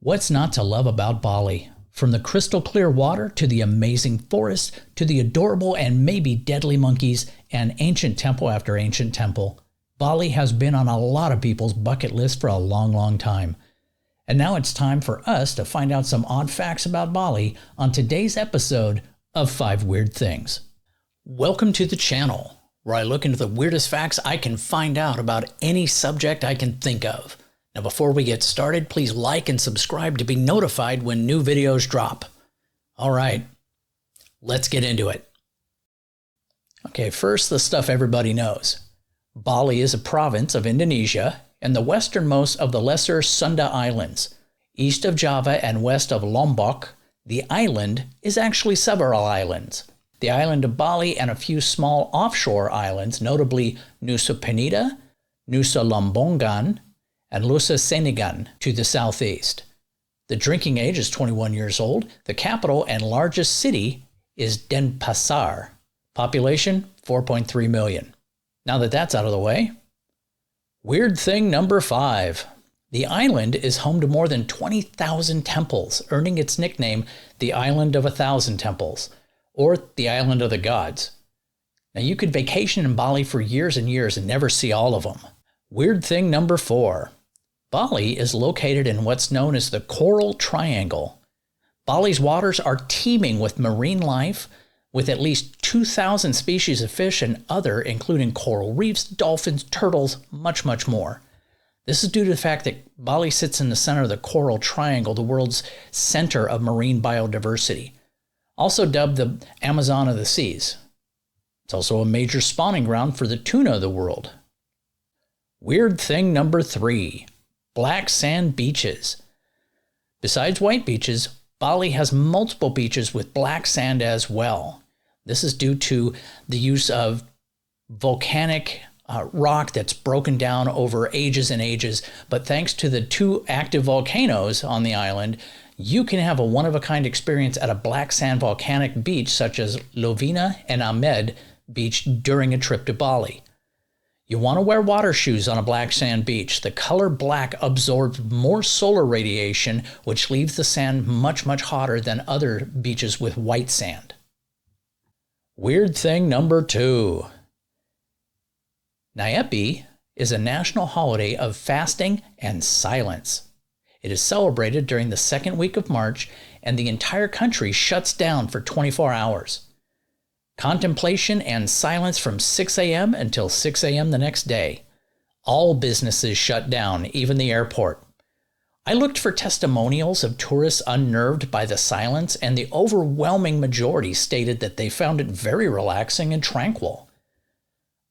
What's not to love about Bali? From the crystal clear water to the amazing forests to the adorable and maybe deadly monkeys and ancient temple after ancient temple, Bali has been on a lot of people's bucket list for a long, long time. And now it's time for us to find out some odd facts about Bali on today's episode of 5 Weird Things. Welcome to the channel, where I look into the weirdest facts I can find out about any subject I can think of. Now before we get started, please like and subscribe to be notified when new videos drop. Alright, let's get into it. Okay, first the stuff everybody knows. Bali is a province of Indonesia and the westernmost of the Lesser Sunda Islands. East of Java and west of Lombok, the island is actually several islands. The island of Bali and a few small offshore islands, notably Nusa Penida, Nusa Lembongan, and Nusa Senigan to the southeast. The drinking age is 21 years old. The capital and largest city is Denpasar. Population, 4.3 million. Now that that's out of the way, weird thing number 5. The island is home to more than 20,000 temples, earning its nickname the Island of 1,000 Temples, or the Island of the Gods. Now you could vacation in Bali for years and years and never see all of them. Weird thing number 4. Bali is located in what's known as the Coral Triangle. Bali's waters are teeming with marine life, with at least 2,000 species of fish and other, including coral reefs, dolphins, turtles, much, much more. This is due to the fact that Bali sits in the center of the Coral Triangle, the world's center of marine biodiversity, also dubbed the Amazon of the seas. It's also a major spawning ground for the tuna of the world. Weird thing number 3. Black sand beaches. Besides white beaches, Bali has multiple beaches with black sand as well. This is due to the use of volcanic rock that's broken down over ages and ages, but thanks to the 2 active volcanoes on the island, you can have a one-of-a-kind experience at a black sand volcanic beach such as Lovina and Amaze beach during a trip to Bali. You want to wear water shoes on a black sand beach. The color black absorbs more solar radiation, which leaves the sand much, much hotter than other beaches with white sand. Weird thing number 2. Nyepi is a national holiday of fasting and silence. It is celebrated during the second week of March, and the entire country shuts down for 24 hours. Contemplation and silence from 6 a.m. until 6 a.m. the next day. All businesses shut down, even the airport. I looked for testimonials of tourists unnerved by the silence, and the overwhelming majority stated that they found it very relaxing and tranquil.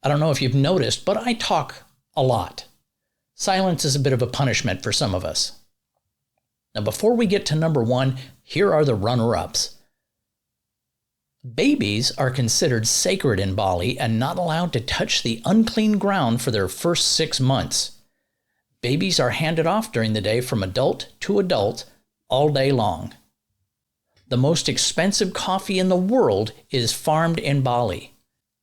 I don't know if you've noticed, but I talk a lot. Silence is a bit of a punishment for some of us. Now, before we get to number 1, here are the runner-ups. Babies are considered sacred in Bali and not allowed to touch the unclean ground for their first 6 months. Babies are handed off during the day from adult to adult all day long. The most expensive coffee in the world is farmed in Bali.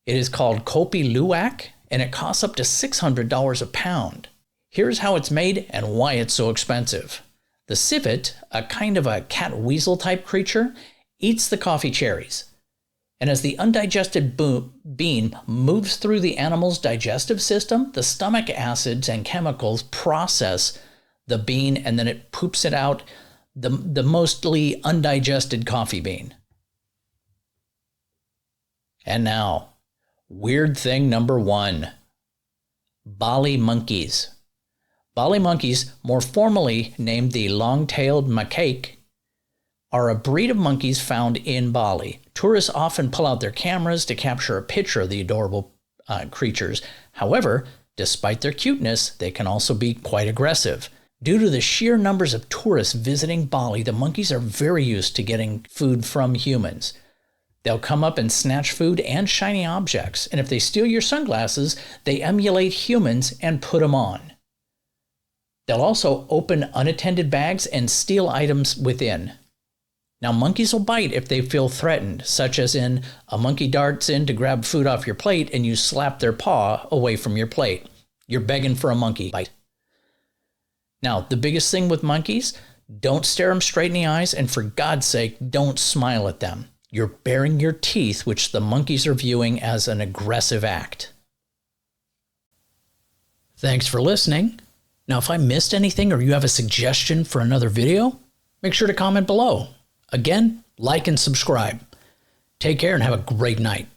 It is called Kopi Luwak, and it costs up to $600 a pound. Here's how it's made and why it's so expensive. The civet, a kind of a cat-weasel type creature, eats the coffee cherries. And as the undigested bean moves through the animal's digestive system, the stomach acids and chemicals process the bean and then it poops it out, the mostly undigested coffee bean. And now, weird thing number 1. Bali Monkeys. Bali monkeys, more formally named the long-tailed macaque, are a breed of monkeys found in Bali. Tourists often pull out their cameras to capture a picture of the adorable creatures. However, despite their cuteness, they can also be quite aggressive. Due to the sheer numbers of tourists visiting Bali, the monkeys are very used to getting food from humans. They'll come up and snatch food and shiny objects, and if they steal your sunglasses, they emulate humans and put them on. They'll also open unattended bags and steal items within. Now, monkeys will bite if they feel threatened, such as in a monkey darts in to grab food off your plate and you slap their paw away from your plate. You're begging for a monkey bite. Now, the biggest thing with monkeys, Don't stare them straight in the eyes, and for God's sake, don't smile at them. You're baring your teeth, which the monkeys are viewing as an aggressive act. Thanks for listening. Now, if I missed anything or you have a suggestion for another video, make sure to comment below. Again, like and subscribe. Take care and have a great night.